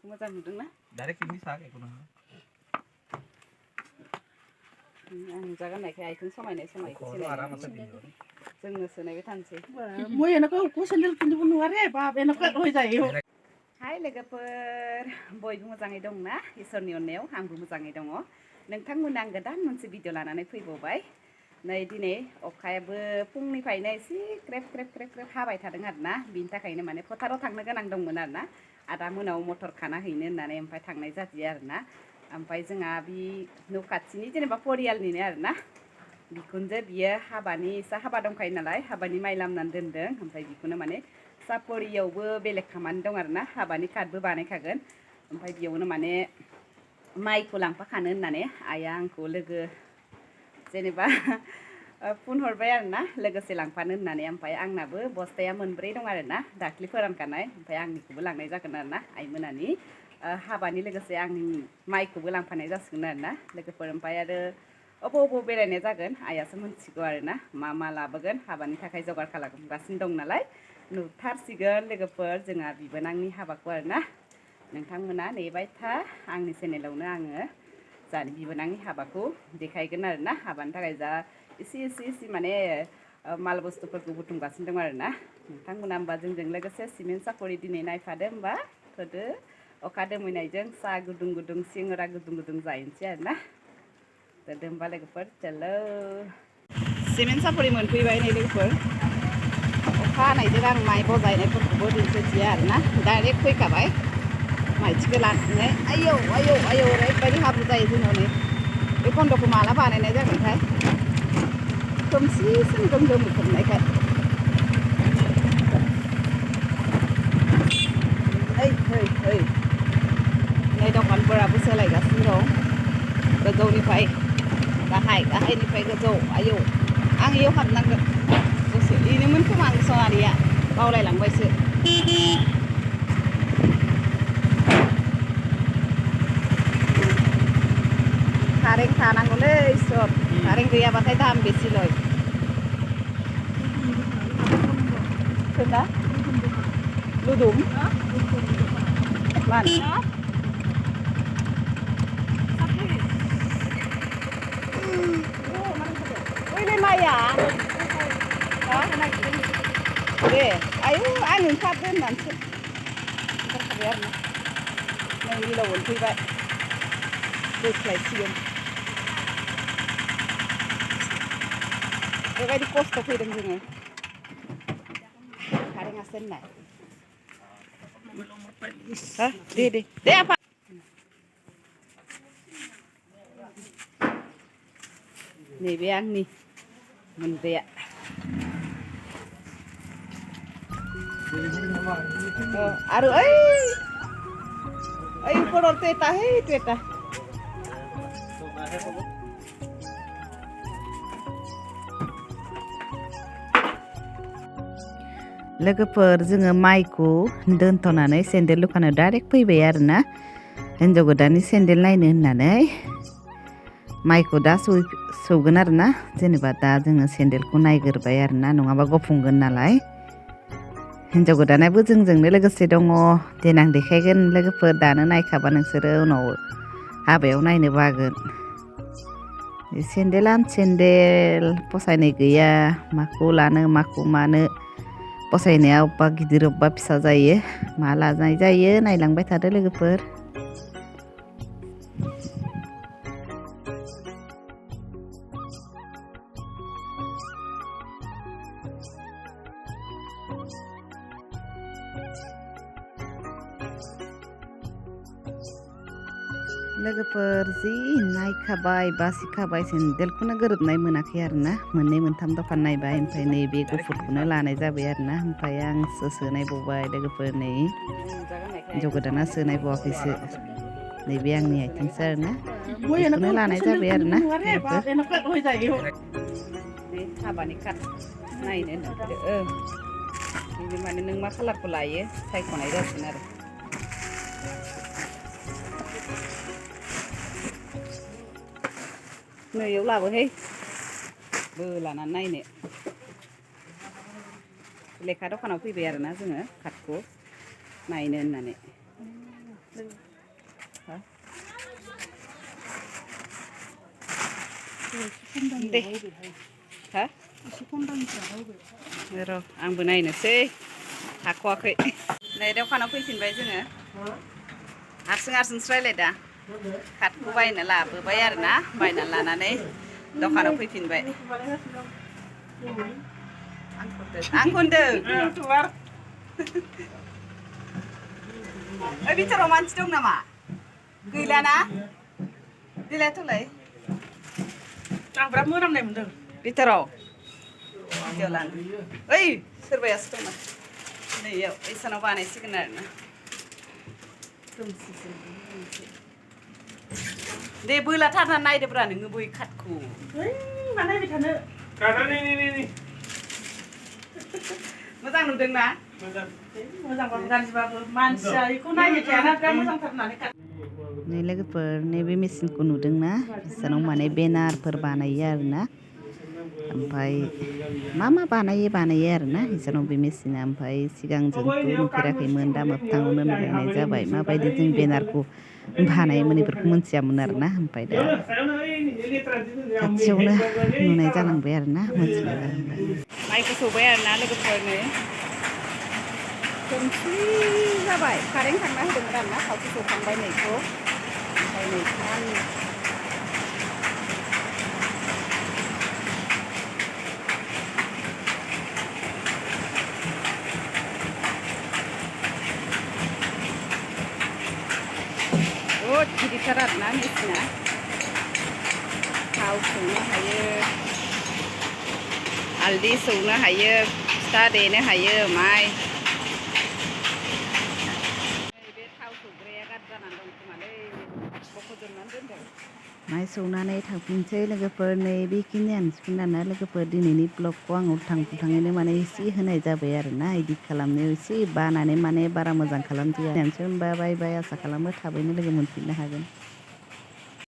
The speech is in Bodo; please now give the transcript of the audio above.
मोजां नुदोंना डाइरेक्ट पिकनिक साग एखौ नङा आं जागाननायखाय आइथिं समायनाय जोंनो सोनायबाय थानोसै মই এনেকৈ উকু চেন্দেল পিন্ধিব নোৱাৰে বাপ এনেকৈ হৈ যায় हाय लोगोफोर बयबो मोजाङै दंना इसोरनि अननायाव आंबो मोजाङै दङ नोंथांमोना आं गोदान मोनसे भिडिअ लानानै फैबावबाय नै दिनै अखायाबो फुंनिफ्रायनो एसे क्रेप क्रेप क्रेप क्रेप हाबाय थादों आरोना बिनि थाखायनो माने फोथाराव थांनो गोनां दंमोन आरोना आदा मोनाव मटर खाना हैनो होननानै ओमफ्राय थांनाय जादिया आरोना ओमफ्राय जोंहा बि न' खाथिनि जेनेबा परियालनिनो आरोना बिखुनजो बियो हाबानि हाबा दंखायो नालाय हाबानि माइ लामनानै दोनदों ओमफ्राय बिखौनो माने सापरियावबो बेलेग खामानि दं आरोना हाबानि कार्डबो बानायखागोन ओमफ्राय बेयावनो माने माइखौ लांफाखानो होननानै आइया आंखौ लोगो जेनेबा फन हरबाय आरोना लोगोसे लांफानो होननानै ओमफ्राय आंनाबो बस्थाया मोनब्रै दं आरोना दाख्लि फोरानखानाय ओमफ्राय आंनिखौबो लांनाय जागोन आरोना आइमोनानि हाबानि लोगोसे आंनि माइखौबो लांफानाय जासिगोन आरोना लोगोफोर ओमफ्राय आरो अबाव बेरायनाय जागोन आइयासो मिथिगौ आरोना मा लाबोगोन हाबानि थाखाय जगार खालामगासिनो दं नालाय नुथारसिगोन लोगोफोर जोंहा बिबोनांनि हाबाखौ आरोना नोंथांमोना नेबाय था आंनि चेनेलावनो आङो जानि बिबोनांनि हाबाखौ देखायगोन आरोना हाबानि थाखाय जा एसे माने माल बुस्थुफोरखौ बुथुमगासिनो दं आरोना नोंथांमोना होमबा जोंजों लोगोसे सिमेन्ट सापरि दिनै नायफादो होमबा थोदो अखा दोमैनायजों साहा गुदुं गुदुं सिंग्रा गुदुं गुदुं जाहैनोसै आरोना थोदो होमबा लोगोफोर चलो सिमेन्ट सापरि मोनफैबाय नै लोगोफोर अखा हानायजों आं माइ बजायनायफोरखौबो दिन्थिया आरोना डाइरेक्ट फैखाबाय माइथिखौ लानानै आयौ ओरैबायदि हाब्रु जायो जोंनाव नै बे खन्द'खौ माला बानायनाय जागोनथाय खोमसि सोमदोम दोमै खोबनायखाय ओइ नै दखानफोराबो सोलायगासिनो दं गोजौनिफ्राय गाहायनिफ्राय गोजौ आयौ आं इयाव हाबनांगोन दसे बेनोमोन खोमा आं सनारिया बावलायलांबायसो कारेन्ट थानांगौलै इसोर कारेन्ट गैयाबाथाय दाम बेसेलय सोरना लुदुम मान ओइलाय माइया दे आयु आं ओंखारदो होननानैसो ओंखारखाबाय आरोना नै मिलाव मोनफैबाय बोस्लायसिगोन बेबायदि खस्थ' फैदों जोङो कारेन्टआसो होननाय दे आफा नैबे आंनि मोनग्राया आरो ओइ उपराव टेटा लोगोफोर जोङो माइखौ दोनथ'नानै सेन्देल दखानाव डाइरेक्ट फैबाय आरोना हिन्जाव गोदाननि सेन्देल नायनो होननानै माइखौ दा सौगोन आरोना जेनेबा दा जोङो सेन्देलखौ नायग्रोबाय आरोना नङाबा गफुंगोन नालाय हिन्जाव गोदानाबो जोंजोंनो लोगोसे दङ देनां देखायगोन लोगोफोर दानो नायखाबा नोंसोरो उनाव हाबायाव नायनो बागोन सेन्देल फसायनाय गैया माखौ लानो माखौ मानो फसायनाया अबेबा गिदिर अबेबा फिसा जायो मा लानाय जायो नायलांबाय थादो लोगोफोर लोगोफोर जि नायखाबाय बासिखाबाय सेन्देलखौनो गोरोबनाय मोनाखै आरोना मोननै मोनथाम दखान नायबाय ओमफ्राय नैबे गुफुरखौनो लानाय जाबाय आरोना ओमफ्राय आंसो सोनायबावबाय लोगोफोर नै हिन्जाव गोदाना सोनायबावाखैसो नैबे आंनि आथिंसो आरोना बेखौनो लानाय जाबाय आरोना हाबानि कार्ड नायनो होनदों माने नों मा कालारखौ लायो सायख'नाय जासिगोन आरो नैयाव लाबोहाय बोलानानै नायनो लेखा दखानाव फैबाय आरोना जोङो कार्डखौ नायनो होननानै दे हा र' आंबो नायनोसै हाख'वाखै नै दखानाव फैफिनबाय जोङो हारसिं हारसिंसो रायलायदा खाटखौ बायना लाबोबाय आरोना बायना लानानै दखानाव फैफिनबाय आं खनदों ओइ बिथोराव मानसि दं नामा गैलाना गैलाथ'लाय आं बिराद मोनामनाय मोनदों बिथोराव भिडिअ लानो ओइ सोरबायासो दंमोन नैयाव इसानाव बानायसिगोन आरोना दे बोलाथारना नायदोब्रा नोङो बै खाटखौ मा नायबाय थानो मोजां नुदोंना मोजांबाबो गाज्रिबाबो मानसिया बेखौ नायबाय थायाना बिराद मोजांथार होननानै नै लोगोफोर नैबे मेचिनखौ नुदोंना इसानाव माने बेनारफोर बानायो आरोना ओमफ्राय मा बानायो आरोना इसानाव बे मेचिना ओमफ्राय सिगां जोंथ' नुफेराखैमोन दा मोगथाङावनो नुहैनाय जाबाय माबायदि जों बेनारखौ बानायोमोन बेफोरखौ मोनथियामोन आरोना ओमफ्राय दा खाथियावनो नुनाय जालांबाय आरोना मोनथिनाय जालांबाय माइखौ सौबाय आरोना लोगोफोर नै खोमसि जाबाय कारेन्ट थांना होदोंमोन आरोना खावसे सौखांबाय नैखौ ओमफ्राय नै बहुद गिदिरथार आरोना मेचिना थाव सौनो हायो हालदै सौनो हायो फिथा देनो हायो माइ बे थाव सौग्राया गाज्रि जानानै दं खोमालै बख'जोबनानै दोनदों माइ सौनानै थांफिनसै लोगोफोर नै बेखिनियानोसैमोन आरोना लोगोफोर दिनैनि ब्लगखौ आं उल्थां फाल्थाङैनो माने एसे होनाय जाबाय आरोना इदिट खालामनायाव एसे बानानै माने बारा मोजां खालामदिया होनबा बाय बाय आसा खालामो थाबैनो लोगो मोनफिननो हागोन।